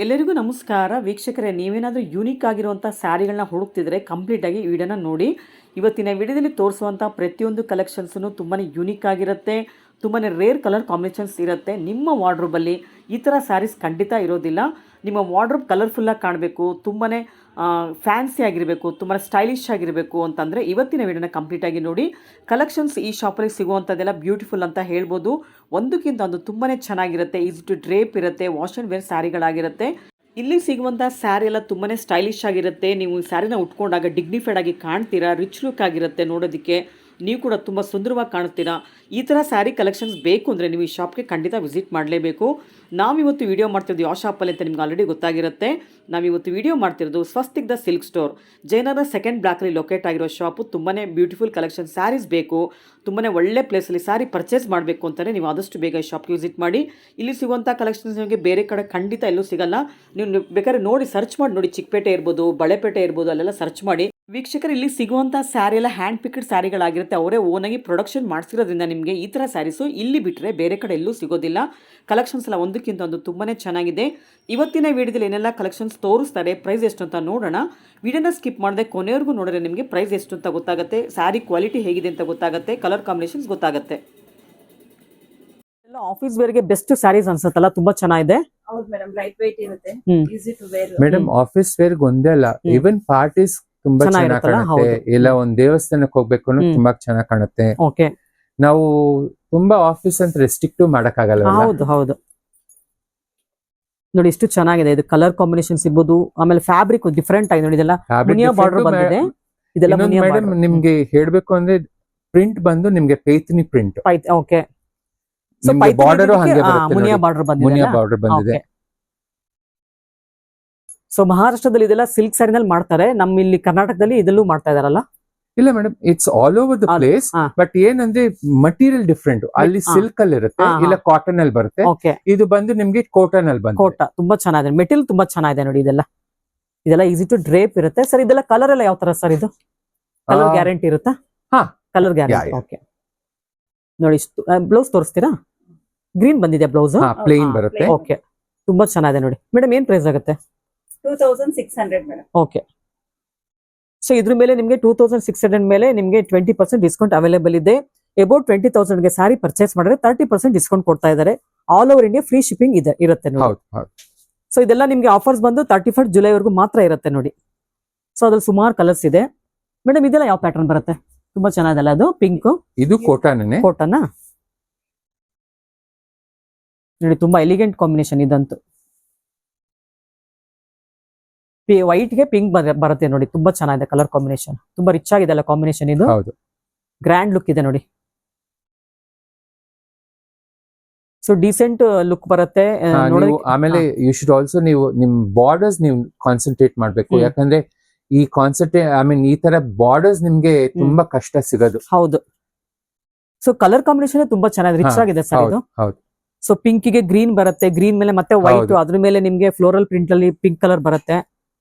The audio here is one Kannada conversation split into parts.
ಎಲ್ಲರಿಗೂ ನಮಸ್ಕಾರ ವೀಕ್ಷಕರೇ. ನೀವೇನಾದರೂ ಯೂನಿಕ್ ಆಗಿರುವಂಥ ಸ್ಯಾರಿಗಳನ್ನ ಹುಡುಕ್ತಿದ್ರೆ ಕಂಪ್ಲೀಟಾಗಿ ಈ ವಿಡಿಯೋನ ನೋಡಿ. ಇವತ್ತಿನ ವಿಡಿಯೋದಲ್ಲಿ ತೋರಿಸುವಂಥ ಪ್ರತಿಯೊಂದು ಕಲೆಕ್ಷನ್ಸನ್ನು ತುಂಬಾ ಯೂನಿಕ್ ಆಗಿರುತ್ತೆ, ತುಂಬಾ ರೇರ್ ಕಲರ್ ಕಾಂಬಿನೇಷನ್ಸ್ ಇರುತ್ತೆ. ನಿಮ್ಮ ವಾರ್ಡ್ರೋಬಲ್ಲಿ ಈ ಥರ ಸ್ಯಾರೀಸ್ ಖಂಡಿತ ಇರೋದಿಲ್ಲ. ನಿಮ್ಮ ವಾರ್ಡ್ರೋಬ್ ಕಲರ್ಫುಲ್ಲಾಗಿ ಕಾಣಬೇಕು, ತುಂಬಾ ಫ್ಯಾನ್ಸಿ ಆಗಿರಬೇಕು, ತುಂಬಾ ಸ್ಟೈಲಿಶ್ ಆಗಿರಬೇಕು ಅಂತಂದರೆ ಇವತ್ತಿನ ವಿಡಿಯೋನ ಕಂಪ್ಲೀಟಾಗಿ ನೋಡಿ. ಕಲೆಕ್ಷನ್ಸ್ ಈ ಶಾಪಲ್ಲಿ ಸಿಗುವಂಥದ್ದೆಲ್ಲ ಬ್ಯೂಟಿಫುಲ್ ಅಂತ ಹೇಳ್ಬೋದು. ಒಂದಕ್ಕಿಂತ ಒಂದು ತುಂಬಾ ಚೆನ್ನಾಗಿರುತ್ತೆ, ಈಸಿ ಟು ಡ್ರೇಪ್ ಇರುತ್ತೆ, ವಾಶ್ ಆ್ಯಂಡ್ ವೇರ್ ಸ್ಯಾರಿಗಳಾಗಿರುತ್ತೆ. ಇಲ್ಲಿ ಸಿಗುವಂಥ ಸ್ಯಾರಿ ಎಲ್ಲ ತುಂಬಾ ಸ್ಟೈಲಿಶ್ ಆಗಿರುತ್ತೆ. ನೀವು ಸ್ಯಾರಿನ ಉಟ್ಕೊಂಡಾಗ ಡಿಗ್ನಿಫೈಡ್ ಆಗಿ ಕಾಣ್ತೀರಾ, ರಿಚ್ ಲುಕ್ ಆಗಿರುತ್ತೆ ನೋಡೋದಕ್ಕೆ. ನೀವು ಕೂಡ ತುಂಬ ಸುಂದರವಾಗಿ ಕಾಣುತ್ತೀರಾ. ಈ ಥರ ಸ್ಯಾರಿ ಕಲೆಕ್ಷನ್ಸ್ ಬೇಕು ಅಂದರೆ ನೀವು ಈ ಶಾಪ್ಗೆ ಖಂಡಿತ ವಿಸಿಟ್ ಮಾಡಲೇಬೇಕು. ನಾವಿವತ್ತು ವಿಡಿಯೋ ಮಾಡ್ತಿರೋದು ಯಾವ ಶಾಪಲ್ಲಿ ಅಂತ ನಿಮ್ಗೆ ಆಲ್ರೆಡಿ ಗೊತ್ತಾಗಿರುತ್ತೆ. ನಾವಿವತ್ತು ವಿಡಿಯೋ ಮಾಡ್ತಿರೋದು Swastik the silk store, Jayanagar second ಬ್ಲಾಕಲ್ಲಿ ಲೊಕೇಟ್ ಆಗಿರೋ ಶಾಪು. ತುಂಬಾ ಬ್ಯೂಟಿಫುಲ್ ಕಲೆಕ್ಷನ್ ಸ್ಯಾರೀಸ್ ಬೇಕು, ತುಂಬಾ ಒಳ್ಳೆ ಪ್ಲೇಸಲ್ಲಿ ಸ್ಯಾರಿ ಪರ್ಚೇಸ್ ಮಾಡಬೇಕು ಅಂತಲೇ ನೀವು ಆದಷ್ಟು ಬೇಗ ಈ ಶಾಪ್ಗೆ ವಿಸಿಟ್ ಮಾಡಿ. ಇಲ್ಲಿ ಸಿಗುವಂಥ ಕಲೆಕ್ಷನ್ಸ್ ನಿಮಗೆ ಬೇರೆ ಕಡೆ ಖಂಡಿತ ಎಲ್ಲೂ ಸಿಗಲ್ಲ. ನೀವು ಬೇಕಾದ್ರೆ ನೋಡಿ, ಸರ್ಚ್ ಮಾಡಿ ನೋಡಿ. ಚಿಕ್ಕಪೇಟೆ ಇರ್ಬೋದು, ಬಳೆಪೇಟೆ ಇರ್ಬೋದು, ಅಲ್ಲೆಲ್ಲ ಸರ್ಚ್ ಮಾಡಿ. ವೀಕ್ಷಕರು, ಇಲ್ಲಿ ಸಿಗುವಂಥ ಸ್ಯಾರಿ ಎಲ್ಲ ಹ್ಯಾಂಡ್ ಪಿಕ್ಡ್ ಸ್ಯಾರಿಗಳಾಗಿರುತ್ತೆ. ಅವರೇ ಓನಾಗಿ ಪ್ರೊಡಕ್ಷನ್ ಮಾಡಿಸಿರೋದ್ರಿಂದ ನಿಮಗೆ ಈ ಥರ ಸ್ಯಾರೀಸು ಇಲ್ಲಿ ಬಿಟ್ಟರೆ ಬೇರೆ ಕಡೆ ಎಲ್ಲೂ ಸಿಗೋದಿಲ್ಲ. ಕಲೆಕ್ಷನ್ಸ್ ಎಲ್ಲ ಒಂದಕ್ಕಿಂತ ಒಂದು ತುಂಬಾ ಚೆನ್ನಾಗಿದೆ. ಇವತ್ತಿನ ವಿಡಿಯೋದಲ್ಲಿ ಏನೆಲ್ಲ ಕಲೆಕ್ಷನ್ಸ್ ತೋರಿಸ್ತಾರೆ, ಪ್ರೈಸ್ ಎಷ್ಟು ಅಂತ ನೋಡೋಣ. ವಿಡಿಯೋನ ಸ್ಕಿಪ್ ಮಾಡದೆ ಕೊನೆವರೆಗೂ ನೋಡಿದ್ರೆ ನಿಮಗೆ ಪ್ರೈಸ್ ಎಷ್ಟು ಅಂತ ಗೊತ್ತಾಗುತ್ತೆ, ಸ್ಯಾರಿ ಕ್ವಾಲಿಟಿ ಹೇಗಿದೆ ಅಂತ ಗೊತ್ತಾಗುತ್ತೆ, ಕಲರ್ ಕಾಂಬಿನೇಷನ್ಸ್ ಗೊತ್ತಾಗುತ್ತೆ. ಎಲ್ಲ ಆಫೀಸ್ ವೇರ್ಗೆ ಬೆಸ್ಟ್ ಸ್ಯಾರೀಸ್ ಅನ್ಸುತ್ತಲ್ಲ, ತುಂಬಾ ಚೆನ್ನಾಗಿದೆ. ಹೌದು ಮೇಡಮ್, ಲೈಟ್ ವೇಟ್ ಇರುತ್ತೆ, easy to wear. Madam, office wear ಒಂದೇ ಅಲ್ಲ, ಈವನ್ ಪಾರ್ಟೀಸ್ ತುಂಬಾ ಚೆನ್ನಾಗಿ ಕಾಣುತ್ತೆ. ಇಲ್ಲ ಒಂದ್ ದೇವಸ್ಥಾನಕ್ಕೆ ಹೋಗ್ಬೇಕು ಅನ್ನೋ ತುಂಬಾ ಚೆನ್ನಾಗಿ ಕಾಣುತ್ತೆ. ಓಕೆ, ನಾವು ತುಂಬಾ ಆಫೀಸ್ ಅಂತ ರೆಸ್ಟ್ರಿಕ್ಟಿವ್ ಮಾಡಕ್ ಆಗಲ್ಲ. ಹೌದು ಹೌದು ನೋಡಿ, ಇಷ್ಟು ಚೆನ್ನಾಗಿದೆ. ಇದು ಕಲರ್ ಕಾಂಬಿನೇಷನ್ಸ್ ಇರ್ಬೋದು, ಆಮೇಲೆ ಫ್ಯಾಬ್ರಿಕ್ ಡಿಫ್ರೆಂಟ್ ಆಗಿ ನೋಡಿ. ಇದೆಲ್ಲ ಮುನಿಯಾ ಬಾರ್ಡರ್ ಬಂದಿದೆ. ಇದೆಲ್ಲ ಮೇಡಮ್ ನಿಮ್ಗೆ ಹೇಳ್ಬೇಕು ಅಂದ್ರೆ ಪ್ರಿಂಟ್ ಬಂದು ನಿಮ್ಗೆ ಪೈಥಿನಿ ಪ್ರಿಂಟ್. ಓಕೆ, ಬಾರ್ಡರ್ ಹಂಗೆ ಮುನಿಯಾ ಬಾರ್ಡರ್ ಬಂದಿದೆ. ಮುನಿಯಾ ಬಾರ್ಡರ್ ಬಂದಿದೆ. ಸೊ ಮಹಾರಾಷ್ಟ್ರದಲ್ಲಿ ಇದೆಲ್ಲ ಸಿಲ್ಕ್ ಸ್ಯಾರಿನಲ್ಲಿ ಮಾಡ್ತಾರೆ, ನಮ್ಮ ಇಲ್ಲಿ ಕರ್ನಾಟಕದಲ್ಲಿ ಇದೆಲ್ಲೂ ಮಾಡ್ತಾ ಇದಾರಲ್ಲ. ಇಲ್ಲ madam, it's all over the place. But ಏನಂದ್ರೆ ಮಟೀರಿಯಲ್ ಡಿಫ್ರೆಂಟ್. ಅಲ್ಲಿ ಸಿಲ್ಕ್ ಅಲ್ಲಿ ಇರುತ್ತೆ, ಇಲ್ಲ ಕಾಟನ್ ಅಲ್ಲಿ ಬರುತ್ತೆ. ಇದು ಬಂದು ನಿಮ್ಗೆ ಕಾಟನ್ ಅಲ್ಲಿ ಬಂದು ಕೋಟ ತುಂಬಾ ಚೆನ್ನಾಗಿದೆ. ಮೆಟೀರಿಯಲ್ ತುಂಬಾ ಚೆನ್ನಾಗಿದೆ ನೋಡಿ. ಇದೆಲ್ಲ ಈಸಿ ಟು ಡ್ರೇಪ್ ಇರುತ್ತೆ. ಸರ್ ಇದೆಲ್ಲ ಕಲರ್ ಎಲ್ಲ ಯಾವ ತರ ಸರ್? ಇದು ಕಲರ್ ಗ್ಯಾರಂಟಿ ಇರುತ್ತಾ? Colour guarantee. ಓಕೆ ನೋಡಿ, ಬ್ಲೌಸ್ ತೋರಿಸ್ತೀರಾ? ಗ್ರೀನ್ ಬಂದಿದೆ ಬ್ಲೌಸ್, ಪ್ಲೇನ್ ಬರುತ್ತೆ. ಓಕೆ, ತುಂಬಾ ಚೆನ್ನಾಗಿದೆ ನೋಡಿ. ಮೇಡಮ್ ಏನ್ ಪ್ರೈಸ್ ಆಗುತ್ತೆ? 2600 ಮೇಡಮ್. ಓಕೆ, ಸೊ ಇದ್ರ ಮೇಲೆ ನಿಮಗೆ 2600 ಮೇಲೆ ನಿಮಗೆ 20% ಡಿಸ್ಕೌಂಟ್ ಅವೈಲೇಬಲ್ ಇದೆ. ಅಬೌಟ್ 20,000 ಗೆ ಸ್ಯಾರಿ ಪರ್ಚೇಸ್ ಮಾಡಿದ್ರೆ 30% ಡಿಸ್ಕೌಂಟ್ ಕೊಡ್ತಾ ಇದ್ದಾರೆ. All over India free shipping ಇರುತ್ತೆ ನೋಡಿ. ಸೊ ಇದೆಲ್ಲ ನಿಮ್ಗೆ ಆಫರ್ಸ್ ಬಂದು 31 ಜುಲೈವರೆಗೂ ಮಾತ್ರ ಇರುತ್ತೆ ನೋಡಿ. ಸೊ ಅದ್ರಲ್ಲಿ ಸುಮಾರು ಕಲರ್ಸ್ ಇದೆ. ಮೇಡಮ್ ಇದೆಲ್ಲ ಯಾವ ಪ್ಯಾಟರ್ನ್ ಬರುತ್ತೆ? ತುಂಬಾ ಚೆನ್ನಾಗಿದೆಲ್ಲ. ಅದು ಪಿಂಕ್, ಇದು ಕೋಟನ್ ನೋಡಿ. ತುಂಬಾ ಎಲಿಗೆಂಟ್ ಕಾಂಬಿನೇಷನ್ ಇದಂತೂ. ವೈಟ್ ಗೆ ಪಿಂಕ್ ಬರುತ್ತೆ ನೋಡಿ. ತುಂಬಾ ಚೆನ್ನಾಗಿದೆ ಕಲರ್ ಕಾಂಬಿನೇಷನ್, ತುಂಬಾ ರಿಚ್ ಆಗಿದೆ ಅಲ್ಲ ಕಾಂಬಿನೇಷನ್. ಇದು ಗ್ರ್ಯಾಂಡ್ ಲುಕ್ ಇದೆ ನೋಡಿ. ಸೊ ಡೀಸೆಂಟ್ ಲುಕ್ ಬರುತ್ತೆ. ಆಮೇಲೆ ಯು ಶುಡ್ ಆಲ್ಸೋ ನೀವು ನಿಮ್ ಬಾರ್ಡರ್ಸ್ ನೀವು ಕಾನ್ಸಂಟ್ರೇಟ್ ಮಾಡ್ಬೇಕು. ಯಾಕಂದ್ರೆ ಈ ಈ ತರ ಬಾರ್ಡರ್ಸ್ ನಿಮ್ಗೆ ತುಂಬಾ ಕಷ್ಟ ಸಿಗೋದು. ಹೌದು. ಸೊ ಕಲರ್ ಕಾಂಬಿನೇಷನ್ ತುಂಬಾ ಚೆನ್ನಾಗಿದೆ, ರಿಚ್ ಆಗಿದೆ ಸರ್ ಇದು. ಸೊ ಪಿಂಕ್ ಗೆ ಗ್ರೀನ್ ಬರುತ್ತೆ, ಗ್ರೀನ್ ಮೇಲೆ ಮತ್ತೆ ವೈಟ್, ಅದ್ರ ಮೇಲೆ ನಿಮ್ಗೆ ಫ್ಲೋರಲ್ ಪ್ರಿಂಟ್ ಅಲ್ಲಿ ಪಿಂಕ್ ಕಲರ್ ಬರುತ್ತೆ.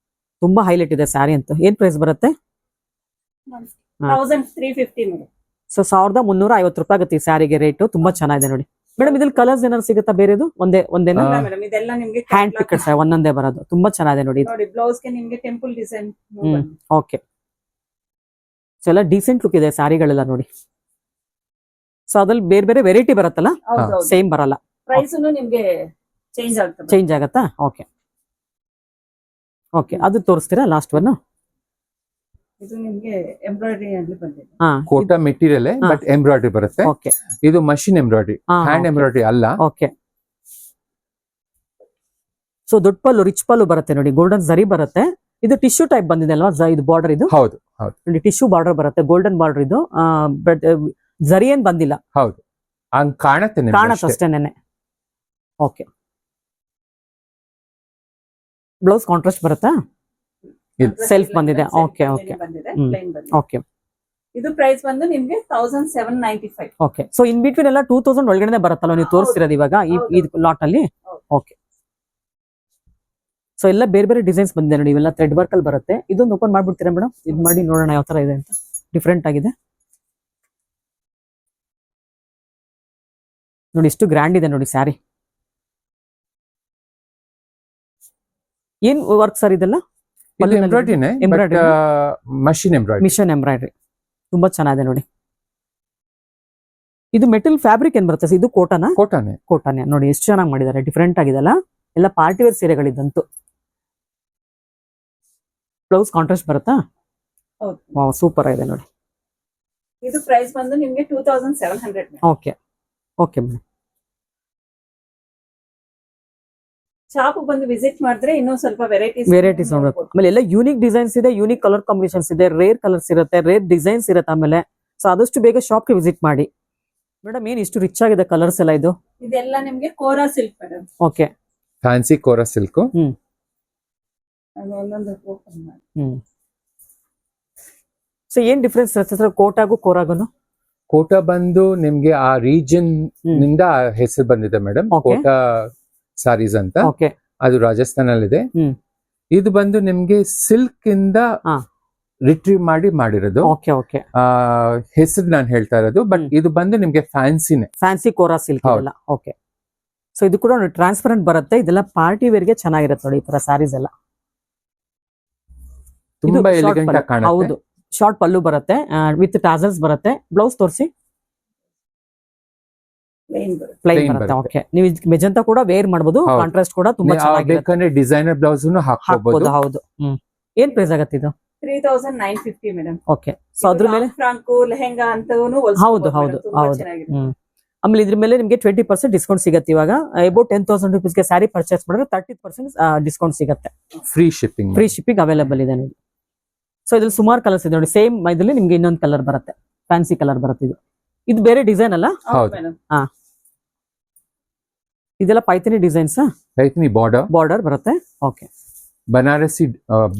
ತುಂಬಾ ಹೈಲೈಟ್ ಇದೆ ಸ್ಯಾರಿ ಅಂತ. ಏನ್ ಪ್ರೈಸ್ ಬರುತ್ತೆ? 1350. ಸೊ 1350 ರೂಪಾಯಿ ಆಗುತ್ತೆ ಈ ಸ್ಯಾರಿಗೆ ರೇಟ್. ತುಂಬಾ ಚೆನ್ನಾಗಿದೆ ನೋಡಿ. ಮೇಡಮ್ ಇದ್ರಲ್ಲಿ ಕಲರ್ಸ್ ಏನಾದ್ರು ಸಿಗುತ್ತಾ? ಬೇರೆದು ಒಂದೇನಾ? ಇದೆಲ್ಲ ನಿಮ್ಗೆ ಹ್ಯಾಂಡ್ ಪಿಕ್ಡ್ ಒಂದೊಂದೇ ಬರೋದು. ತುಂಬಾ ಚೆನ್ನಾಗಿದೆ ನೋಡಿ. ಬ್ಲೌಸ್ ಗೆ ನಿಮ್ಗೆ ಟೆಂಪಲ್ ಡಿಸೈನ್. ಓಕೆ, ಸೊ ಎಲ್ಲ ಡೀಸೆಂಟ್ ಲುಕ್ ಇದೆ ಸ್ಯಾರಿಗಳೆಲ್ಲ ನೋಡಿ. ಸೊ ಅದ್ರಲ್ಲಿ ಬೇರೆ ಬೇರೆ ವೆರೈಟಿ ಬರುತ್ತಲ್ಲ, ಸೇಮ್ ಬರಲ್ಲ. ಪ್ರೈಸ್ ನಿಮ್ಗೆ ಚೇಂಜ್ ಆಗತ್ತಾ? ಓಕೆ ಓಕೆ, ಅದು ತೋರಿಸ್ತೀರಾ ಲಾಸ್ಟ್ ಒನ್? ಇದು ನಿಮ್ಗೆ ಎಂಬ್ರಾಯ್ಡರಿ ಅಲ್ಲಿ ಬಂದಿದೆ. ಕೋಟಾ ಮೆಟೀರಿಯಲ್ ಬಟ್ ಎಂಬ್ರಾಯ್ಡರಿ ಬರುತ್ತೆ. ಓಕೆ, ಇದು ಮಷಿನ್ ಎಂಬ್ರಾಯ್ಡರಿ, ಹ್ಯಾಂಡ್ ಎಂಬ್ರಾಯ್ಡರಿ ಅಲ್ಲ. ಓಕೆ, ಸೊ ದೊಡ್ಡ ಪಲ್ಲು, ರಿಚ್ ಪಲ್ಲು ಬರುತ್ತೆ ನೋಡಿ. ಗೋಲ್ಡನ್ ಜರಿ ಬರುತ್ತೆ. ಇದು ಟಿಶ್ಯೂ ಟೈಪ್ ಬಂದಿದೆ ಅಲ್ವಾ? ಇದು ಬಾರ್ಡರ್ ಇದು. ಹೌದು, ಟಿಶ್ಯೂ ಬಾರ್ಡರ್ ಬರುತ್ತೆ, ಗೋಲ್ಡನ್ ಬಾರ್ಡರ್ ಇದು. ಬಟ್ ಜರಿ ಏನ್ ಬಂದಿಲ್ಲ. ಹೌದು, ಹಂಗ್ ಕಾಣತ್ತೆ ಅಷ್ಟೇನೆ. ಓಕೆ, ಬ್ಲೌಸ್ ಕಾಂಟ್ರಾಸ್ಟ್ ಬರುತ್ತಾ? ಸೆಲ್ಫ್ ಬಂದಿದೆ. ಓಕೆ ಓಕೆ ಓಕೆ, ಇದು ಪ್ರೈಸ್ ಬಂದು ನಿಮ್ಗೆ 1795. ಓಕೆ, ಸೊ ಇನ್ ಬಿಟ್ವೀನ್ ಎಲ್ಲ 2000 ಒಳಗಡೆ ಬರುತ್ತಲ್ಲ ನೀವು ತೋರಿಸ್ತಿರೋದು ಇವಾಗ ಈ ಲಾಟ್ ಅಲ್ಲಿ. ಓಕೆ, ಸೊ ಎಲ್ಲ ಬೇರೆ ಬೇರೆ ಡಿಸೈನ್ಸ್ ಬಂದಿದೆ ನೋಡಿ. ಇವೆಲ್ಲ ಥ್ರೆಡ್ ವರ್ಕ್ ಅಲ್ಲಿ ಬರುತ್ತೆ. ಇದೊಂದು ಓಪನ್ ಮಾಡ್ಬಿಡ್ತೀರಾ ಮೇಡಮ್? ಇದು ಮಾಡಿ ನೋಡೋಣ ಯಾವ ತರ ಇದೆ ಅಂತ. ಡಿಫ್ರೆಂಟ್ ಆಗಿದೆ ನೋಡಿ. ಇಷ್ಟು ಗ್ರ್ಯಾಂಡ್ ಇದೆ ನೋಡಿ ಸ್ಯಾರಿ. ಏನ್ ವರ್ಕ್ ಸರ್ ಇದೆಲ್ಲ? ಇದು ಎಂಬ್ರಾಯ್ಡ್ರಿನೇ, but Embroidery. Machine embroidery. Machine embroidery ತುಂಬಾ ಚೆನ್ನಾಗಿದೆ ನೋಡಿ. ಇದು ಮೆಟಲ್ ಫ್ಯಾಬ್ರಿಕ್ ಏನ್ ಬರುತ್ತೆ ಇದು? ಕೋಟಾನ? ಕೋಟಾನೆ. ಕೋಟಾನೆ ನೋಡಿ ಎಷ್ಟು ಚೆನ್ನಾಗಿ ಮಾಡಿದ್ದಾರೆ, ಡಿಫ್ರೆಂಟ್ ಆಗಿದೆಲ್ಲ. ಎಲ್ಲ ಪಾರ್ಟಿ ವೇರ್ ಸೀರೆಗಳಿದ್ದಂತೂ. ಬ್ಲೌಸ್ ಕಾಂಟ್ರಾಸ್ಟ್ ಬರುತ್ತಾ? ಹೌದು. ವಾವ್, ಸೂಪರ್ ಆಗಿದೆ ನೋಡಿ. ಇದು ಪ್ರೈಸ್ ಬಂದು ನಿಮ್ಗೆ 2700 ಓಕೆ ಓಕೆ ಮೇಡಮ್. ಶಾಪ್ ಬಂದು ವಿಸಿಟ್ ಮಾಡಿದ್ರೆ ಇನ್ನೂ ಸ್ವಲ್ಪ ವೆರೈಟೀಸ್ ನೋಡ್ಬೇಕು. ಆಮೇಲೆ ಎಲ್ಲ ಯೂನಿಕ್ ಡಿಸೈನ್ಸ್ ಇದೆ, ಯೂನಿಕ್ ಕಲರ್ ಕಾಂಬಿನೇಷನ್ಸ್ ಇದೆ, ರೇರ್ ಕಲರ್ಸ್ ಇರುತ್ತೆ, ರೇರ್ ಡಿಸೈನ್ಸ್ ಇರುತ್ತೆ. ಆಮೇಲೆ ಸೊ ಆದಷ್ಟು ಬೇಗ ಶಾಪ್ಗೆ ವಿಸಿಟ್ ಮಾಡಿ. ಮೇಡಮ್ ಏನ್ ಇಷ್ಟು ರಿಚ್ ಆಗಿದೆ ಕಲರ್ಸ್ ಎಲ್ಲ ಇದು? ಇದೆಲ್ಲ ನಿಮ್ಗೆ ಕೋರಾ ಸಿಲ್ಕ್ ಮೇಡಮ್. ಓಕೆ, ಫ್ಯಾನ್ಸಿ ಕೋರಾ ಸಿಲ್ಕ್. ಒಂದೊಂದು open ಮಾಡಿ. ಸೊ ಏನ್ ಡಿಫ್ರೆನ್ಸ್ ಇರುತ್ತೆ ಕೋಟಾಗೂ ಕೋರಾಗೂ? ಕೋಟಾ ಬಂದು ನಿಮ್ಗೆ ಆ ರೀಜನ್ ನಿಂದ ಹೆಸರು ಬಂದಿದೆ ಮೇಡಮ್, Okay. ಕೋಟಾ ಸಾರೀಸ್ ಅಂತ. ಓಕೆ, ಅದು ರಾಜಸ್ಥಾನಲ್ಲಿದೆ. ಹ್ಮ್. ಇದು ಬಂದು ನಿಮ್ಗೆ ಸಿಲ್ಕ್ ಇಂದ ಹಾ. ರಿಟ್ರೀವ್ ಮಾಡಿರೋದು. Okay okay. ಹೆಸರು ನಾನು ಹೇಳ್ತಾ ಇರೋದು, ಬಟ್ ಇದು ಬಂದು ನಿಮ್ಗೆ ಫ್ಯಾನ್ಸಿನೇ. ಫ್ಯಾನ್ಸಿ ಕೋರಾ ಸಿಲ್ಕ್ ಎಲ್ಲ. ಓಕೆ, ಸೊ ಇದು ಕೂಡ ಟ್ರಾನ್ಸ್ಪರೆಂಟ್ ಬರುತ್ತೆ. ಇದೆಲ್ಲ ಪಾರ್ಟಿ ವೇರ್ಗೆ ಚೆನ್ನಾಗಿರುತ್ತೆ ನೋಡಿ ಈ ತರ ಸ್ಯಾರೀಸ್ ಎಲ್ಲ. ತುಂಬಾ short ಎಲಿಗೆಂಟ್ ಪಲ್ಲು. ಆಗಿ ಕಾಣುತ್ತೆ. ಹೌದು, ಶಾರ್ಟ್ ಪಲ್ಲು ಬರುತ್ತೆ ವಿತ್ ಟಾಸಲ್ಸ್ ಬರುತ್ತೆ. ಬ್ಲೌಸ್ ತೋರಿಸಿ. Plain ಬರುತ್ತೆ. ಪ್ಲೈನ್ Plain ಬರುತ್ತೆ. ಬರುತ್ತೆ. ಓಕೆ, ನೀವು ಮೆಜಂತ ಕೂಡ ವೇರ್ ಮಾಡಬಹುದು. ಹೌದು. ಕಾಂಟ್ರಾಸ್ಟ್ ಕೂಡ ತುಂಬಾ ಚೆನ್ನಾಗಿರುತ್ತೆ. ಬೇಕಂದ್ರೆ ಡಿಸೈನರ್ ಬ್ಲೌಸ್ ಹಾಕೋಬಹುದು. ಹಾಕ್ಬೋದು. ಹೌದು. ಏನ್ ಪ್ರೈಸ್ ಆಗತ್ತೆ ಇದು? 3950 ಮೇಡಮ್. ಓಕೆ, ಸೊ ಅದ್ರ ಮೇಲೆ ಫ್ರಾಂಕು ಲೆಹೆಂಗಾ ಅಂತವೂ ಹೌದು ಹೌದು ಹೌದು. ಆಮೇಲೆ ಇದ್ರ ಮೇಲೆ ನಿಮಗೆ 20% ಡಿಸ್ಕೌಂಟ್ ಸಿಗುತ್ತೆ. ಇವಾಗ ಅಬೌಟ್ 10,000 ರುಪೀಸ್ಗೆ ಸ್ಯಾರಿ ಪರ್ಚೇಸ್ ಮಾಡಿದ್ರೆ 30% ಡಿಸ್ಕೌಂಟ್ ಸಿಗುತ್ತೆ. Free shipping. Free shipping available ಇದೆ ನೋಡಿ. ಸೊ ಇದ್ರಲ್ಲಿ ಸುಮಾರು ಕಲರ್ಸ್ ಇದೆ ನೋಡಿ. ಸೇಮ್ ಇದ್ರಲ್ಲಿ ನಿಮ್ಗೆ ಇನ್ನೊಂದು ಕಲರ್ ಬರುತ್ತೆ, ಫ್ಯಾನ್ಸಿ ಕಲರ್ ಬರುತ್ತೆ. ಇದು ಬೇರೆ ಡಿಸೈನ್ ಅಲ್ಲ? ಹೌದು. ಮೇಡಮ್. ಇದೆಲ್ಲ ಪೈಥನಿ ಡಿಸೈನ್ಸ್. ಪೈಥನಿ ಬಾರ್ಡರ್ ಬರುತ್ತೆ. ಓಕೆ, ಬನಾರಸಿ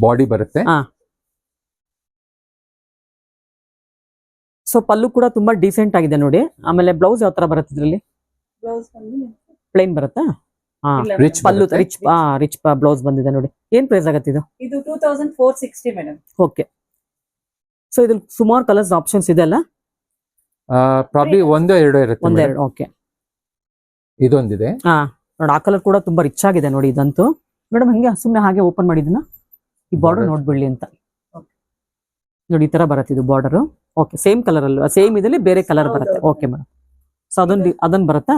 ಬಾಡಿ ಬರುತ್ತೆ. ಸೊ ಪಲ್ಲು ಕೂಡ ತುಂಬಾ ಡೀಸೆಂಟ್ ಆಗಿದೆ ನೋಡಿ. ಆಮೇಲೆ ಬ್ಲೌಸ್ ಯಾವ ತರ ಬರುತ್ತೆ ಇದರಲ್ಲಿ? ಬ್ಲೌಸ್ ಬಂದು ಪ್ಲೇನ್ ಬರುತ್ತಾ? ಹಾ, ಇಲ್ಲ Rich madam. ಪಲ್ಲು ಬರುತ್ತೆ. ರಿಚ್ ಬ್ಲೌಸ್ ಬಂದಿದೆ ನೋಡಿ. ಏನ್ ಪ್ರೈಸ್ ಆಗತ್ತೆ ಇದು? ಇದು 2460 ಮೇಡಮ್. ಓಕೆ, ಸೊ ಇದ್ರಲ್ಲಿ ಸುಮಾರು ಕಲರ್ಸ್ ಆಪ್ಷನ್ಸ್ ಇದೆ ಅಲ್ಲ? ಪ್ರಾಬ್ಲಿ ಒಂದೋ ಎರಡೋ ಇರುತ್ತೆ. ಒಂದೆರಡು. ಓಕೆ, ಇದೊಂದಿದೆ. ನೋಡಿ ಆ ಕಲರ್ ಕೂಡ ತುಂಬಾ ರಿಚ್ ಆಗಿದೆ ನೋಡಿ ಇದಂತೂ. ಮೇಡಮ್ ಹಂಗೆ ಸುಮ್ಮನೆ ಹಾಗೆ ಓಪನ್ ಮಾಡಿದ್ನ ಈ ಬಾರ್ಡರ್ Border. ನೋಡ್ಬಿಡ್ಲಿ ಅಂತ ನೋಡಿ. ಈ ತರ ಬರುತ್ತೆ ಇದು ಬಾರ್ಡರ್. ಓಕೆ, ಸೇಮ್ ಕಲರ್ ಅಲ್ವಾ? ಸೇಮ್ ಇದ್ರಲ್ಲಿ ಬೇರೆ ಕಲರ್ ಹೌದು, ಬರುತ್ತೆ. ಹೌದು. Okay madam. ಸೊ ಅದನ್ನ ಬರುತ್ತಾ?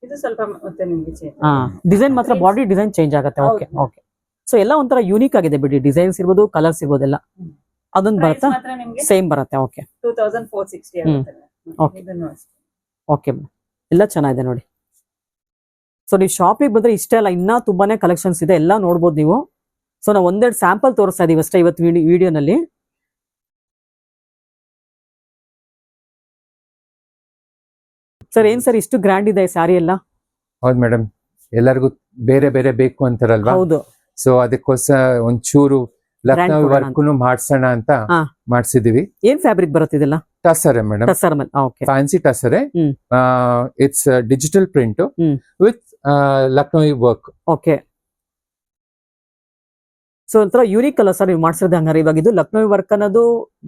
ಇದು ಸ್ವಲ್ಪ ಮತ್ತೆ ನಿಮ್ಗೆ change. ಡಿಸೈನ್ ಮಾತ್ರ ಬಾಡಿ ಡಿಸೈನ್ ಚೇಂಜ್ ಆಗುತ್ತೆ. ಓಕೆ ಹೌದು. ಓಕೆ. ಸೊ ಎಲ್ಲ ಒಂಥರ ಯೂನಿಕ್ ಆಗಿದೆ ಬಿಡಿ. ಡಿಸೈನ್ಸ್ ಇರ್ಬೋದು, ಕಲರ್ಸ್ ಇರ್ಬೋದು ಎಲ್ಲ. ಅದನ್ನ Price ಬರುತ್ತಾ? ಮಾತ್ರ ನಿಮ್ಗೆ ಸೇಮ್ ಬರುತ್ತೆ. ಓಕೆ 2460 ಹ್ಮ್. ಆಗುತ್ತೆ. Okay. ಇದನ್ನು ಅಷ್ಟೇ. ಓಕೆ ಮೇಡಮ್, ಎಲ್ಲ ಚೆನ್ನಾಗಿದೆ ನೋಡಿ. ಸೊ ನೀವು ಶಾಪಿಗೆ ಬಂದ್ರೆ ಇಷ್ಟೇ ಅಲ್ಲ, ಇನ್ನೂ ತುಂಬಾನೇ ಕಲೆಕ್ಷನ್ಸ್ ಇದೆ, ಎಲ್ಲ ನೋಡ್ಬೋದು ನೀವು. ಸೊ ನಾವು ಒಂದೆರಡು ಸ್ಯಾಂಪಲ್ ತೋರಿಸ್ತಾ ಇದೀವಿ ಅಷ್ಟೇ ಇವತ್ತು ವಿಡಿಯೋನಲ್ಲಿ. ಸರ್ ಏನ್ ಸರ್ ಇಷ್ಟು ಗ್ರ್ಯಾಂಡ್ ಇದೆ ಸ್ಯಾರಿ ಎಲ್ಲ? ಹೌದು ಮೇಡಮ್, ಎಲ್ಲರಿಗೂ ಬೇರೆ ಬೇರೆ ಬೇಕು ಅಂತಾರಲ್ವಾ? ಹೌದು. ಸೊ ಅದಕ್ಕೋಸ್ಕರ ಒಂಚೂರು ಲಕ್ನೋ ಕೊಡೋಣ ವರ್ಕ್ನು ಮಾಡ್ಸೋಣ ಅಂತ ಹಾ. ಮಾಡ್ಸಿದೀವಿ. ಏನ್ ಫ್ಯಾಬ್ರಿಕ್ ಬರುತ್ತೆ ಇದೆಲ್ಲ? ಟಸರೆ ಮೇಡಮ್, ಟಸರ್ ಮೇಲೆ. ಓಕೆ, ಫ್ಯಾನ್ಸಿ ಟಸರೆ. Hmm. It's digital print hmm. With Lucknow work. Okay. So ಒಂಥರ ಯೂನಿಕ್ ಅಲ್ಲ ಸರ್ ನೀವು ಮಾಡ್ಸಿರೋದು? ಹಂಗಾರೆ ಇವಾಗ ಇದು ಲಕ್ನೋ ವರ್ಕ್ ಅನ್ನೋದು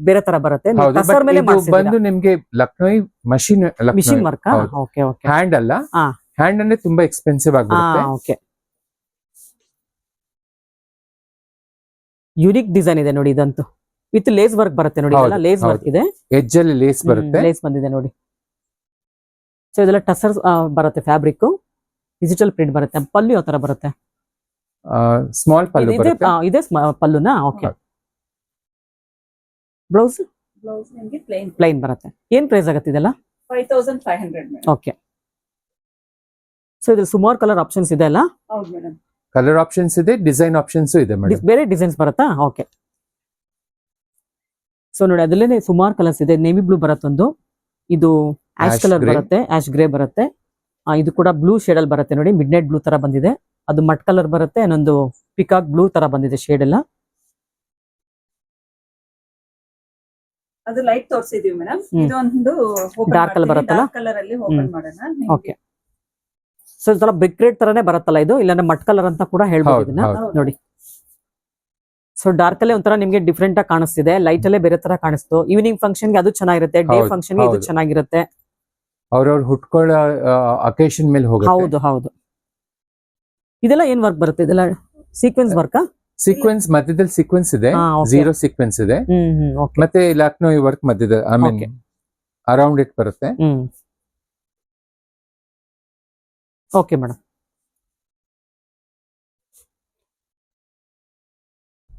ಬೇರೆ ತರ ಬರುತ್ತೆ. ನೀವು ಹೌದು, ಟಸರ್ ಮೇಲೆ ಬಂದು ನಿಮ್ಗೆ ಲಕ್ನೋ ಮಷಿನ್ ಮಿಷಿನ್ ವರ್ಕ್. ಹೌದು. Okay okay. ಹ್ಯಾಂಡ್ ಅಲ್ಲ. ಹಾ. ಹ್ಯಾಂಡ್ ಅಂದ್ರೆ ತುಂಬಾ ಎಕ್ಸ್ಪೆನ್ಸಿವ್ ಆಗಿರುತ್ತೆ. ಓಕೆ. ಯೂನಿಕ್ ಡಿಸೈನ್ ಇದೆ ನೋಡಿ ಇದಂತೂ. ವಿತ್ ಲೇಸ್ ವರ್ಕ್ ಬರುತ್ತೆ ನೋಡಿ. ಹೌದು, ಲೇಸ್ ಹೌದು. ವರ್ಕ್ ಇದೆ. ಎಡ್ಜ್ ಅಲ್ಲಿ ಲೇಸ್ ಬರುತ್ತೆ. ಲೇಸ್ ಬಂದಿದೆ ನೋಡಿ. ಸೊ ಇದೆಲ್ಲ ಟಸರ್ ಬರುತ್ತೆ. ಫ್ಯಾಬ್ರಿಕ್ ಡಿಜಿಟಲ್ ಪ್ರಿಂಟ್ ಬರುತ್ತೆ. ಪಲ್ಲು ಯಾವ ತರ ಬರುತ್ತೆ? ಸ್ಮಾಲ್ ಪಲ್ಲು ಬರುತ್ತೆ. ಇದೆ ಪಲ್ಲುನಾ? ಓಕೆ. ಹೌದು. ಬ್ಲೌಸ್ ಬ್ಲೌಸ್ ನಿಮ್ಗೆ ಪ್ಲೇನ್ ಪ್ಲೈನ್ ಬರುತ್ತೆ. ಏನ್ ಪ್ರೈಸ್ ಆಗುತ್ತೆ ಇದೆಲ್ಲ? 5500 ಮೇಡಮ್. ಓಕೆ. ಸೊ ಇದ್ರಲ್ಲಿ ಸುಮಾರು ಕಲರ್ ಆಪ್ಷನ್ಸ್ ಇದೆ ಅಲ್ಲ? ಹೌದು ಮೇಡಮ್. ಕಲರ್ ಆಪ್ಷನ್ಸ್ ಇದೆ, ಡಿಸೈನ್ ಆಪ್ಷನ್ಸ್ ಇದೆ ಮೇಡಮ್. ಬೇರೆ ಡಿಸೈನ್ಸ್ ಬರುತ್ತಾ? ಓಕೆ. ಸೊ ನೋಡಿ ಅದರಲ್ಲೇ ಸುಮಾರು ಕಲರ್ಸ್ ಇದೆ. ನೇವಿ ಬ್ಲೂ ಬರುತ್ತೊಂದು, ಇದು ಆಶ್ Ash ಕಲರ್ grey. ಬರುತ್ತೆ, ಆಶ್ ಗ್ರೇ ಬರುತ್ತೆ. ಇದು ಕೂಡ ಬ್ಲೂ ಶೇಡ್ ಅಲ್ಲಿ ಬರುತ್ತೆ ನೋಡಿ. ಮಿಡ್ ನೈಟ್ ಬ್ಲೂ ತರ ಬಂದಿದೆ. ಅದು ಮಟ್ ಕಲರ್ ಬರುತ್ತೆ. ಇನ್ನೊಂದು ಪಿಕಾಕ್ ಬ್ಲೂ ತರ ಬಂದಿದೆ ಶೇಡ್ ಎಲ್ಲ. ಅದು ಲೈಟ್ ತೋರಿಸಿದೀವಿ ಮೇಡಮ್. ಇದೊಂದು Dark colour ಬರುತ್ತಲ್ಲ? ಕಲರ್ ಅಲ್ಲಿ ಓಪನ್ ಮಾಡೋಣ. ಓಕೆ. ಸೊ ಇದೆಲ್ಲ ಬ್ರಿಕ್ ರೇಡ್ ತರಾನೇ ಬರುತ್ತಲ್ಲ ಇದು, ಇಲ್ಲಾಂದ್ರೆ ಮಟ್ ಕಲರ್ ಅಂತ ಕೂಡ ಹೇಳ್ಬೋದು ಹೌದು, ಇದನ್ನ. ಹೌದು. ನೋಡಿ, ಸೊ ಡಾರ್ಕ್ ಅಲ್ಲೇ ಒಂಥರ ನಿಮ್ಗೆ ಡಿಫ್ರೆಂಟ್ ಆಗಿ ಕಾಣಿಸ್ತಿದೆ, ಲೈಟ್ ಅಲ್ಲೇ ಬೇರೆ ತರ ಕಾಣಿಸ್ತು. ಈವ್ನಿಂಗ್ ಫಂಕ್ಷನ್ ಗೆ ಅದು ಚೆನ್ನಾಗಿರುತ್ತೆ, ಡೇ ಹೌದು, ಫಂಕ್ಷನ್ ಗೆ ಇದು ಹೌದು. ಚೆನ್ನಾಗಿರುತ್ತೆ. ಅವ್ರವ್ರ ಹುಟ್ಕೊಳ್ಳೋ ಅಕೇಶನ್ ಮೇಲೆ ಹೋಗುತ್ತೆ. ಹೌದು ಹೌದು. ಇದೆಲ್ಲ ಏನ್ ವರ್ಕ್ ಬರುತ್ತೆ? ಇದೆಲ್ಲ ಸೀಕ್ವೆನ್ಸ್ ವರ್ಕ್. ಸೀಕ್ವೆನ್ಸ್ ಮಧ್ಯದಲ್ಲಿ ಸೀಕ್ವೆನ್ಸ್ ಇದೆ, ಹಾ, okay. 0 ಸೀಕ್ವೆನ್ಸ್ ಇದೆ, ಓಕೆ. ಮತ್ತೆ ಲಕ್ನೋ ವರ್ಕ್ ಮಧ್ಯದ I mean Okay. Around it ಬರುತ್ತೆ. Okay madam.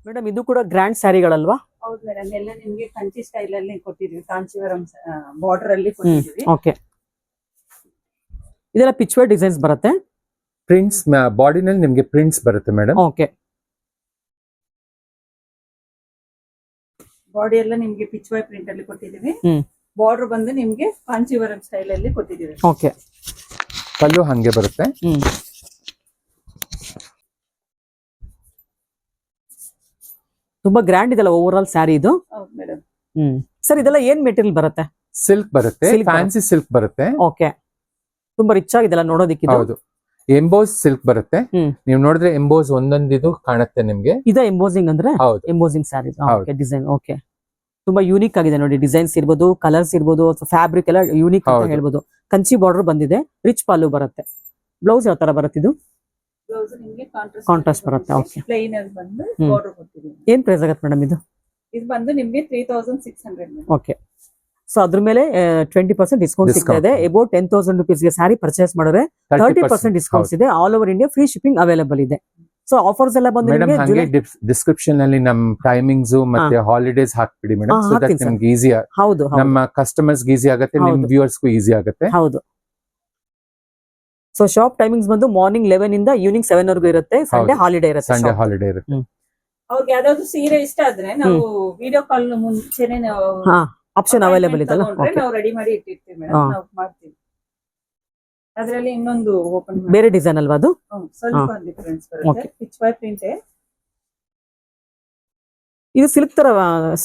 ಮೇಡಮ್ ಇದು ಕೂಡ ಗ್ರ್ಯಾಂಡ್ ಸ್ಯಾರಿಗಳಲ್ವಾ? ಹೌದು ಮೇಡಮ್, ಎಲ್ಲ ನಿಮ್ಗೆ ಕಂಚಿ ಸ್ಟೈಲ್ ಅಲ್ಲಿ ಕೊಟ್ಟಿದ್ವಿ, ಕಾಂಚೀವರಂ ಬಾರ್ಡರ್ ಅಲ್ಲಿ ಕೊಟ್ಟಿದ್ವಿ. ಓಕೆ. ಇದೆಲ್ಲ ಪಿಚ್ವೇರ್ ಡಿಸೈನ್ಸ್ ಬರುತ್ತೆ. ಪ್ರಿಂಟ್ಸ್ ಬಾಡಿನಲ್ಲಿ ನಿಮ್ಗೆ ಪ್ರಿಂಟ್ಸ್ ಬರುತ್ತೆ ಮೇಡಮ್. ಓಕೆ. ಬಾಡಿ ಎಲ್ಲ ನಿಮ್ಗೆ ಪಿಚ್ ವೈ ಪ್ರಿಂಟ್ ಅಲ್ಲಿ ಕೊಟ್ಟಿದೀವಿ. ಹ್ಮ್. ಬಾರ್ಡರ್ ಬಂದು ನಿಮ್ಗೆ ಕಾಂಚೀವರಂ ಸ್ಟೈಲ್ ಅಲ್ಲಿ ಕೊಟ್ಟಿದೀವಿ. ಓಕೆ. ಪಲ್ಲು ಹಂಗೆ ಬರುತ್ತೆ. ತುಂಬಾ ಗ್ರ್ಯಾಂಡ್ ಇದೆಲ್ಲ ಓವರ್ ಆಲ್ ಸ್ಯಾರಿ ಇದು. ಹೌದು ಮೇಡಮ್. ಸರ್ ಇದೆಲ್ಲ ಏನ್ ಮೆಟೀರಿಯಲ್ ಬರುತ್ತೆ? ಸಿಲ್ಕ್ ಬರುತ್ತೆ, Silk ಫ್ಯಾನ್ಸಿ ಸಿಲ್ಕ್ ಬರುತ್ತೆ. ಓಕೆ. ತುಂಬಾ ರಿಚ್ ಆಗಿದೆಲ್ಲ ನೋಡೋದಿಕ್ಕೆ. ಹೌದು, ಎಂಬೋಸ್ ಸಿಲ್ಕ್ ಬರುತ್ತೆ. ಹ್ಮ್. ನೀವು ನೋಡಿದ್ರೆ ಎಂಬೋಸ್ ಒಂದೊಂದಿದು ಕಾಣುತ್ತೆ ನಿಮ್ಗೆ. ಇದ ಎಂಬೋಸಿಂಗ್ ಅಂದ್ರೆ? ಹೌದು, ಎಂಬೋಸಿಂಗ್ ಸ್ಯಾರೀಸ್. ಹೌದು. ಓಕೆ. Design okay. ತುಂಬಾ ಯೂನಿಕ್ ಆಗಿದೆ ನೋಡಿ, ಡಿಸೈನ್ಸ್ ಇರ್ಬೋದು, ಕಲರ್ಸ್ ಇರ್ಬೋದು, ಫ್ಯಾಬ್ರಿಕ್ ಎಲ್ಲ ಯೂನಿಕ್ ಅಂತ ಹೌದು. ಹೇಳ್ಬೋದು. ಕಂಚಿ ಬಾರ್ಡರ್ ಬಂದಿದೆ, ರಿಚ್ ಪಾಲು ಬರುತ್ತೆ. ಬ್ಲೌಸ್ ಯಾವ ತರ ಬರುತ್ತೆ ಇದು? ಬ್ಲೌಸ್ ನಿಮ್ಗೆ Contrast ಬರುತ್ತೆ, okay. ಪ್ಲೈನ್ ಅಲ್ಲಿ ಬಂದು ಹ್ಮ್. ಬಾರ್ಡರ್ ಕೊಟ್ಟಿದೀವಿ. ಏನ್ ಪ್ರೈಸ್ ಆಗತ್ತೆ ಮೇಡಮ್ ಇದು? ಇದು ಬಂದು ನಿಮ್ಗೆ 3600. ಓಕೆ. ಸೊ ಅದ್ರ ಮೇಲೆ 20% ಡಿಸ್ಕೌಂಟ್ ಸಿಗ್ತಾ ಇದೆ. ಅಬೌಟ್ 10,000 rupees ಗೆ ಸ್ಯಾರಿ ಪರ್ಚೇಸ್ ಮಾಡಿದ್ರೆ 30% ಡಿಸ್ಕೌಂಟ್ಸ್ ಇದೆ. All over India free shipping available ಇದೆ. ಸೊ ಆಫರ್ಸ್ ಎಲ್ಲ ಬಂದು ಮೇಡಮ್ ನಿಮಗೆ ಹಂಗೆ ಡಿಸ್ಕ್ರಿಪ್ಷನ್ ಅಲ್ಲಿ ನಮ್ ಟೈಮಿಂಗ್ಸ್ ಮತ್ತೆ ಹಾಲಿಡೇಸ್ ಹಾಕ್ಬಿಡಿ ಮೇಡಮ್, ಹಾ, ಸೊ ದಟ್ ಹಾಕ್ತೀನಿ ನಿಮ್ಗೆ ಈಸಿ, ಹೌದು ಹೌದು ನಮ್ಮ ಕಸ್ಟಮರ್ಸ್ ಈಸಿ ಆಗುತ್ತೆ, ನಿಮ್ ಹೌದು. ವ್ಯೂವರ್ಸ್ ಗೂ ಈಸಿ ಆಗುತ್ತೆ. ಹೌದು. ಸೊ ಶಾಪ್ ಟೈಮಿಂಗ್ಸ್ ಬಂದು ಮಾರ್ನಿಂಗ್ 11 ಇಂದ ಈವ್ನಿಂಗ್ 7 ವರೆಗೂ ಇರುತ್ತೆ. ಸಂಡೇ ಹೌದು. ಹಾಲಿಡೇ ಇರುತ್ತೆ. Sunday shop. ಹಾಲಿಡೇ ಇರುತ್ತೆ. ಅವ್ರಿಗೆ ಯಾವ್ದಾದ್ರು ಸೀರೆ ಇಷ್ಟ ಆದ್ರೆ ನಾವು ವಿಡಿಯೋ ಕಾಲ್ ಮುಂಚೆನೆ ನಾವು ಹಾ, ಆಪ್ಷನ್ ಅವೈಲೇಬಲ್ ಇದೆಲ್ಲ. ಓಕೆ. ನಾವು ರೆಡಿ ಮಾಡಿ ಇಟ್ಟಿರ್ತೀವಿ ಹಾ. ಮೇಡಮ್, ನಾವು ಮಾಡ್ತೀವಿ. ಅದ್ರಲ್ಲಿ ಇನ್ನೊಂದು ಓಪನ್ ಬೇರೆ ಡಿಸೈನ್ ಅಲ್ವಾ ಅದು? ಸ್ವಲ್ಪ ಡಿಫರೆನ್ಸ್ ಬರುತ್ತೆ. Okay. Pichwai print. ಇದು ಸಿಲ್ಕ್ ತರ,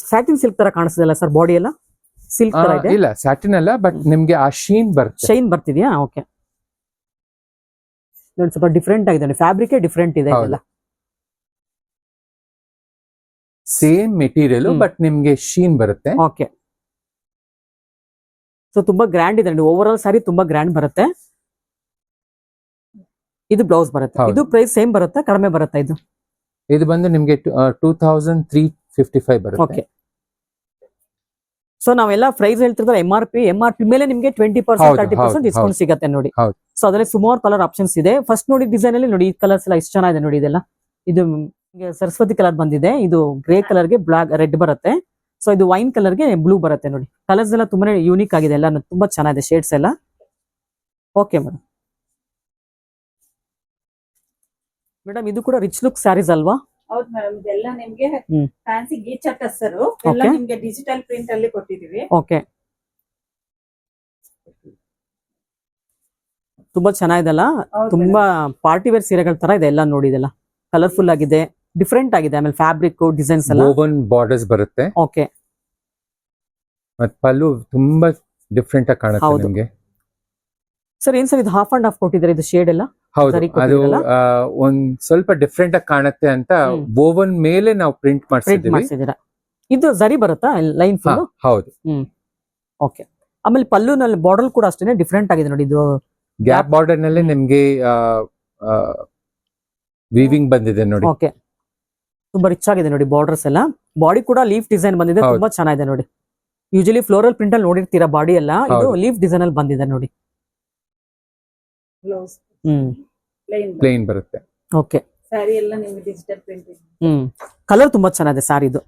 ಸ್ಯಾಟಿನ್ ಸಿಲ್ಕ್ ತರ ಕಾಣಿಸ್ತದಲ್ಲ ಸರ್? ಬಾಡಿ ಎಲ್ಲ ಸಿಲ್ಕ್ ತರ ಇದೆ. ಇಲ್ಲ ಸ್ಯಾಟಿನ್ ಅಲ್ಲ, ಬಟ್ ನಿಮ್ಗೆ ಆ ಶೀನ್ ಬರುತ್ತೆ. ಶೈನ್ ಬರ್ತಿದ್ಯಾ? ಓಕೆ. ನೋಡಿ ಸ್ವಲ್ಪ ಡಿಫ್ರೆಂಟ್ ಆಗಿದೆ, ಫ್ಯಾಬ್ರಿಕ್ ಡಿಫ್ರೆಂಟ್ ಇದೆ ಹೌದು. ಇದೆಲ್ಲ. ಸೇಮ್ ಮೆಟೀರಿಯಲ್ ಬಟ್ ನಿಮ್ಗೆ ಶೀನ್ ಬರುತ್ತೆ. ಓಕೆ. ಸೊ ತುಂಬಾ ಗ್ರ್ಯಾಂಡ್ ಇದೆ ನೋಡಿ, ಓವರ್ ಆಲ್ ಸಾರಿ ತುಂಬಾ ಗ್ರ್ಯಾಂಡ್ ಬರುತ್ತೆ. ಇದು ಬ್ಲೌಸ್ ಬರುತ್ತೆ. ಹೌದು. ಇದು ಪ್ರೈಸ್ ಸೇಮ್ ಬರುತ್ತಾ ಕಡಿಮೆ ಬರುತ್ತಾ ಇದು? ಇದು ಬಂದು ನಿಮ್ಗೆ 2355 ಬರುತ್ತೆ. ಓಕೆ. ಸೊ ನಾವೆಲ್ಲ ಪ್ರೈಸ್ ಹೇಳ್ತಿರ್ತಾರೆ MRP ಮೇಲೆ ನಿಮಗೆ 20% ಹೌದು, 30% ಹೌದು, ಡಿಸ್ಕೌಂಟ್ ಹೌದು. ಸಿಗುತ್ತೆ ನೋಡಿ. ಹೌದು. ಸೊ ಅದರಲ್ಲಿ ಸುಮಾರು ಕಲರ್ ಆಪ್ಷನ್ಸ್ ಇದೆ. ಫಸ್ಟ್ ನೋಡಿ ಡಿಸೈನ್ ಅಲ್ಲಿ ನೋಡಿ, ಈ ಕಲರ್ಸ್ ಎಲ್ಲ ಎಷ್ಟು ಚೆನ್ನಾಗಿದೆ ನೋಡಿ. ಇದೆಲ್ಲ ಇದು ನಿಮ್ಗೆ ಸರಸ್ವತಿ ಕಲರ್ ಬಂದಿದೆ, ಇದು ಗ್ರೇ ಕಲರ್ ಗೆ ಬ್ಲಾಕ್ ರೆಡ್ ಬರುತ್ತೆ. ಸೊ ಇದು ವೈನ್ ಕಲರ್ ಗೆ ಬ್ಲೂ ಬರುತ್ತೆ ನೋಡಿ. ಕಲರ್ಸ್ ಎಲ್ಲ ತುಂಬಾ ಯೂನಿಕ್ ಆಗಿದೆ, ಎಲ್ಲ ತುಂಬಾ ಚೆನ್ನಾಗಿದೆ ಶೇಡ್ಸ್ ಎಲ್ಲ. Okay madam. ಮೇಡಮ್ ಇದು ಕೂಡ ರಿಚ್ ಲುಕ್ ಸ್ಯಾರೀಸ್ ಅಲ್ವಾ? ಹೌದು ಮೇಡಮ್, ಇದೆಲ್ಲ ನಿಮ್ಗೆ ಹ್ಮ್. ಫ್ಯಾನ್ಸಿ ಗೀಚ ಟಸ್ಸರು ಎಲ್ಲ Okay. ನಿಮ್ಗೆ ಡಿಜಿಟಲ್ ಪ್ರಿಂಟ್ ಅಲ್ಲಿ ಕೊಟ್ಟಿದೀವಿ. ಓಕೆ. ತುಂಬಾ ಚೆನ್ನಾಗಿದೆಲ್ಲ, ಹೌದು ತುಂಬಾ ಪಾರ್ಟಿ ವೇರ್ ಸೀರೆಗಳ ತರ ಇದೆ ಎಲ್ಲ ನೋಡಿ. ಇದೆಲ್ಲ ಕಲರ್ಫುಲ್ ಆಗಿದೆ, ಡಿಫ್ರೆಂಟ್ ಆಗಿದೆ. ಆಮೇಲೆ ಫ್ಯಾಬ್ರಿಕ್ ಡಿಸೈನ್ಸ್ ಎಲ್ಲ. ಓವನ್ ಬಾರ್ಡರ್ಸ್ ಬರುತ್ತೆ. ಓಕೆ. ಮತ್ತೆ ಪಲ್ಲು ತುಂಬಾ ಡಿಫ್ರೆಂಟ್ ಆಗಿ ಕಾಣುತ್ತೆ ಹೌದು. ನಿಮ್ಗೆ. ಸರ್ ಏನ್ ಸರ್ ಇದು ಹಾಫ್ ಅಂಡ್ ಹಾಫ್ ಕೊಟ್ಟಿದ್ದಾರೆ, ಇದು ಶೇಡ್ ಎಲ್ಲ? ಹೌದು, ಸರಿ ಅದು ಕೊಟ್ಟಿದ್ದೀರಲ್ಲ? ಒಂದ್ ಸ್ವಲ್ಪ ಡಿಫ್ರೆಂಟ್ ಆಗಿ ಕಾಣುತ್ತೆ ಅಂತ ಹ್ಮ್. ಓವನ್ ಮೇಲೆ ನಾವು ಪ್ರಿಂಟ್ ಪ್ರಿಂಟ್ ಮಾಡಿಸಿದೀವಿ. ಮಾಡಿಸಿದೀರಾ? ಇದು ಜರಿ ಬರುತ್ತಾ ಲೈನ್ ಫುಲ್? ಹೌದು. ಓಕೆ. ಆಮೇಲೆ ಪಲ್ಲುನಲ್ಲಿ ಬಾರ್ಡರ್ ಕೂಡ ಅಷ್ಟೇನೆ ಡಿಫ್ರೆಂಟ್ ಆಗಿದೆ ನೋಡಿ. ಇದು ಗ್ಯಾಪ್ ಬಾರ್ಡರ್ ನಲ್ಲಿ ನಿಮ್ಗೆ ವೀವಿಂಗ್ ಬಂದಿದೆ ನೋಡಿ. ಓಕೆ. ತುಂಬಾ ರಿಚ್ ಆಗಿದೆ ನೋಡಿ ಬಾರ್ಡರ್ಸ್ ಎಲ್ಲ. ಬಾಡಿ ಕೂಡ ಲೀಫ್ ಡಿಸೈನ್ ಬಂದಿದೆ, ಹೌದು. ತುಂಬಾ ಚೆನ್ನಾಗಿದೆ ನೋಡಿ. ಯೂಶಲಿ ಫ್ಲೋರಲ್ ಪ್ರಿಂಟ್ ಅಲ್ಲಿ ನೋಡಿರ್ತೀರಾ ಬಾಡಿ ಎಲ್ಲ, ಇದು ಹೌದು. ಲೀಫ್ ಡಿಸೈನ್ ಅಲ್ಲಿ ಬಂದಿದೆ ನೋಡಿ. Blouse hmm. ಪ್ಲೇನ್ ಬರುತ್ತೆ. ಓಕೆ. ಸ್ಯಾರಿ ಎಲ್ಲ ನಿಮ್ಗೆ ಡಿಜಿಟಲ್ ಪ್ರಿಂಟ್. ಕಲರ್ ತುಂಬಾ ಚೆನ್ನಾಗಿದೆ ಸ್ಯಾರಿದು.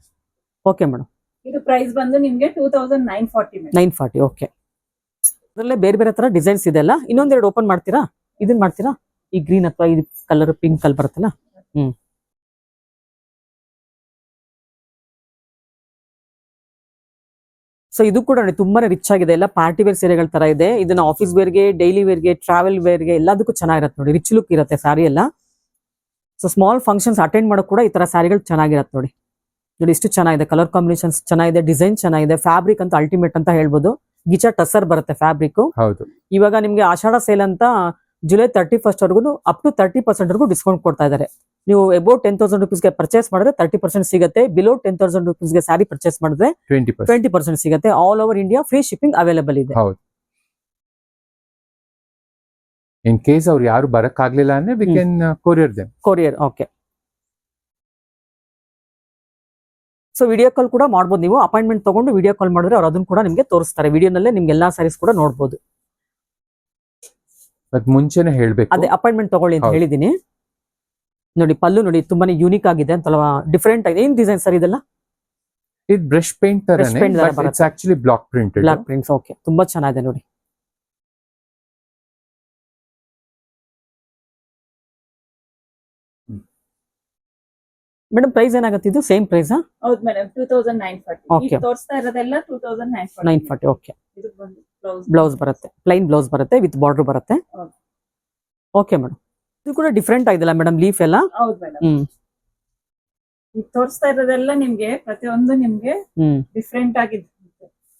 Okay madam. ಇದು ಪ್ರೈಸ್ ಬಂದು ನಿಮ್ಗೆ 2940 ಮೇಡಮ್. 940. ಓಕೆ. ಅದರಲ್ಲೇ ಬೇರೆ ಬೇರೆ ತರ ಡಿಸೈನ್ಸ್ ಇದೆ ಅಲ್ಲ. ಇನ್ನೊಂದೆರಡು ಓಪನ್ ಮಾಡ್ತೀರಾ? ಇದನ್ನ ಮಾಡ್ತೀರಾ? ಈ ಗ್ರೀನ್ ಅಥವಾ ಈ ಕಲರ್ ಪಿಂಕ್ ಕಲರ್ ಬರುತ್ತಲ್ಲ. ಸೊ ಇದು ಕೂಡ ನೋಡಿ ತುಂಬಾನೇ ರಿಚ್ ಆಗಿದೆ, ಎಲ್ಲ ಪಾರ್ಟಿ ವೇರ್ ಸೀರೆಗಳ ತರ ಇದೆ. ಇದನ್ನ ಆಫೀಸ್ ವೇರ್ಗೆ, ಡೈಲಿ ವೇರ್ಗೆ, ಟ್ರಾವೆಲ್ ವೇರ್ಗೆ ಎಲ್ಲದಕ್ಕೂ ಚೆನ್ನಾಗಿರತ್ತೆ ನೋಡಿ. ರಿಚ್ ಲುಕ್ ಇರುತ್ತೆ ಸ್ಯಾರಿ ಎಲ್ಲ. ಸೊ ಸ್ಮಾಲ್ ಫಂಕ್ಷನ್ಸ್ ಅಟೆಂಡ್ ಮಾಡೋಕೆ ಕೂಡ ಈ ತರ ಸ್ಯಾರಿಗಳು ಚೆನ್ನಾಗಿರತ್ತೆ ನೋಡಿ. ನೋಡಿ ಇಷ್ಟು ಚೆನ್ನಾಗಿದೆ, ಕಲರ್ ಕಾಂಬಿನೇಷನ್ಸ್ ಚೆನ್ನಾಗಿದೆ, ಡಿಸೈನ್ ಚೆನ್ನಾಗಿದೆ, ಫ್ಯಾಬ್ರಿಕ್ ಅಂತ ಅಲ್ಟಿಮೇಟ್ ಅಂತ ಹೇಳ್ಬೋದು. ಗಿಚಾ ಟಸರ್ ಬರುತ್ತೆ ಫ್ಯಾಬ್ರಿಕ್. ಹೌದು. ಇವಾಗ ನಿಮ್ಗೆ ಆಷಾಢ ಸೇಲ್ ಅಂತ ಜುಲೈ 31st ವರೆಗೂ ಅಪ್ ಟು 30% ವರೆಗೂ ಡಿಸ್ಕೌಂಟ್ ಕೊಡ್ತಾ ಇದ್ದಾರೆ. ನೀವು ಅಬೌಟ್ 10,000 rupeesಗೆ ಪರ್ಚೇಸ್ ಮಾಡಿದ್ರೆ 30% ಸಿಗುತ್ತೆ. ಬಿಲೋ 10,000 rupeesಗೆ ಸ್ಯಾರಿ ಪರ್ಚೇಸ್ ಮಾಡಿದ್ರೆ 20% ಸಿಗುತ್ತೆ. All over India free shipping available ಇದೆ. ಹೌದು. ಇನ್ ಕೇಸ್ ಅವ್ರು ಯಾರು ಬರಕ್ ಆಗ್ಲಿಲ್ಲ ಅಂದ್ರೆ we can courier them. Courier. Okay. So video call ಕೂಡ ಮಾಡ್ಬೋದು, ನೀವು ಅಪಾಯಿಂಟ್ಮೆಂಟ್ ತಗೊಂಡು ವಿಡಿಯೋ ಕಾಲ್ ಮಾಡಿದ್ರೆ ಅವ್ರು ಅದನ್ನ ಕೂಡ ನಿಮಗೆ ತೋರಿಸ್ತಾರೆ. ವಿಡಿಯೋನಲ್ಲೇ ನಿಮ್ಗೆ ಎಲ್ಲಾ ಸ್ಯಾರೀಸ್ ಕೂಡ ನೋಡ್ಬೋದು. ಮತ್ ಮುಂಚೆನೆ ಹೇಳ್ಬೇಕು. ಅದೇ ಅಪಾಯಿಂಟ್ಮೆಂಟ್ ತಗೊಳ್ಳಿ ಅಂತ ಹೇಳಿದೀನಿ. ನೋಡಿ ಪಲ್ಲು ನೋಡಿ ತುಂಬಾನೇ ಯೂನಿಕ್ ಆಗಿದೆ ಅಂತಲ್ವಾ, ಡಿಫರೆಂಟ್ ಆಗಿದೆ. ಏನ್ ಡಿಸೈನ್ ಸರ್ ಇದೆಲ್ಲ? ಇದು ಬ್ರಷ್ ಪೇಂಟ್ ತರನೇ, but it's actually block printed. Block prints. Okay, ತುಂಬಾ ಚೆನ್ನಾಗಿದೆ ನೋಡಿ. ಮೇಡಮ್ ಪ್ರೈಸ್ ಏನಾಗುತ್ತೆ ಇದು? Same price? ಹೌದು ಮೇಡಮ್, 2940. Okay. ಈಗ ತೋರಿಸ್ತಾ ಇರೋದೆಲ್ಲ 2940. 940. ಓಕೆ, ಇದು ಬಂದು ಬ್ಲೌಸ್. ಬ್ಲೌಸ್ ಬರುತ್ತೆ, ಪ್ಲೈನ್ ಬ್ಲೌಸ್ ಬರುತ್ತೆ ವಿತ್ ಬಾರ್ಡರ್ ಬರುತ್ತೆ. ಹೌದು. ಓಕೆ ಮೇಡಮ್, ಇದು ಕೂಡ ಡಿಫ್ರೆಂಟ್ ಆಗಿದೆಲ್ಲ ಮೇಡಮ್ ಲೀಫ್ ಎಲ್ಲ? ಹೌದು ಮೇಡಮ್. ಈಗ ತೋರಿಸ್ತಾ ಇರೋದೆಲ್ಲ ನಿಮ್ಗೆ ಪ್ರತಿಯೊಂದು ನಿಮ್ಗೆ ಡಿಫ್ರೆಂಟ್ ಆಗಿದೆ.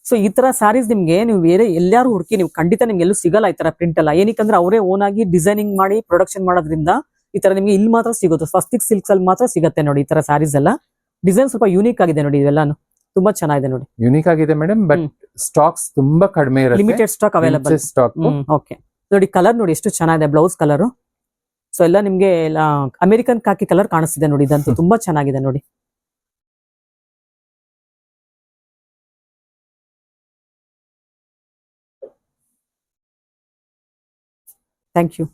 ಸೊ ಈ ತರ ಸ್ಯಾರೀಸ್ ನಿಮ್ಗೆ ನೀವು ಬೇರೆ ಎಲ್ಲಾರು ಹುಡುಕಿ ನೀವು ಖಂಡಿತ ನಿಮ್ಗೆ ಎಲ್ಲೂ ಸಿಗಲ್ಲ ಈ ತರ ಪ್ರಿಂಟ್ ಎಲ್ಲ. ಏನಕ್ಕಂದ್ರೆ ಅವರೇ ಓನ್ ಆಗಿ ಡಿಸೈನಿಂಗ್ ಮಾಡಿ ಪ್ರೊಡಕ್ಷನ್ ಮಾಡೋದ್ರಿಂದ ಈ ತರ ನಿಮ್ಗೆ ಇಲ್ಲಿ ಮಾತ್ರ ಸಿಗುತ್ತೆ. ಸ್ವಸ್ತಿಕ್ ಸಿಲ್ಕ್ಸ್ ಅಲ್ಲಿ ಮಾತ್ರ ಸಿಗುತ್ತೆ ನೋಡಿ ಈ ತರ ಸ್ಯಾರೀಸ್ ಎಲ್ಲ. ಡಿಸೈನ್ ಸ್ವಲ್ಪ ಯೂನಿಕ್ ಆಗಿದೆ ನೋಡಿ, ಇವೆಲ್ಲಾನು ತುಂಬಾ ಚೆನ್ನಾಗಿದೆ ನೋಡಿ. ಯೂನಿಕ್ ಆಗಿದೆ ಮೇಡಮ್, ಬಟ್ ಸ್ಟಾಕ್ಸ್ ತುಂಬಾ ಕಡಿಮೆ ಇರುತ್ತೆ. Limited stock available stock. Okay, ನೋಡಿ ಕಲರ್ ನೋಡಿ ಎಷ್ಟು ಚೆನ್ನಾಗಿದೆ, ಬ್ಲೌಸ್ ಕಲರ್. ಸೊ ಎಲ್ಲ ನಿಮ್ಗೆ ಅಮೆರಿಕನ್ ಕಾಕಿ ಕಲರ್ ಕಾಣಿಸ್ತಿದೆ ನೋಡಿ, ಇದಂತೂ ತುಂಬಾ ಚೆನ್ನಾಗಿದೆ ನೋಡಿ. Thank you.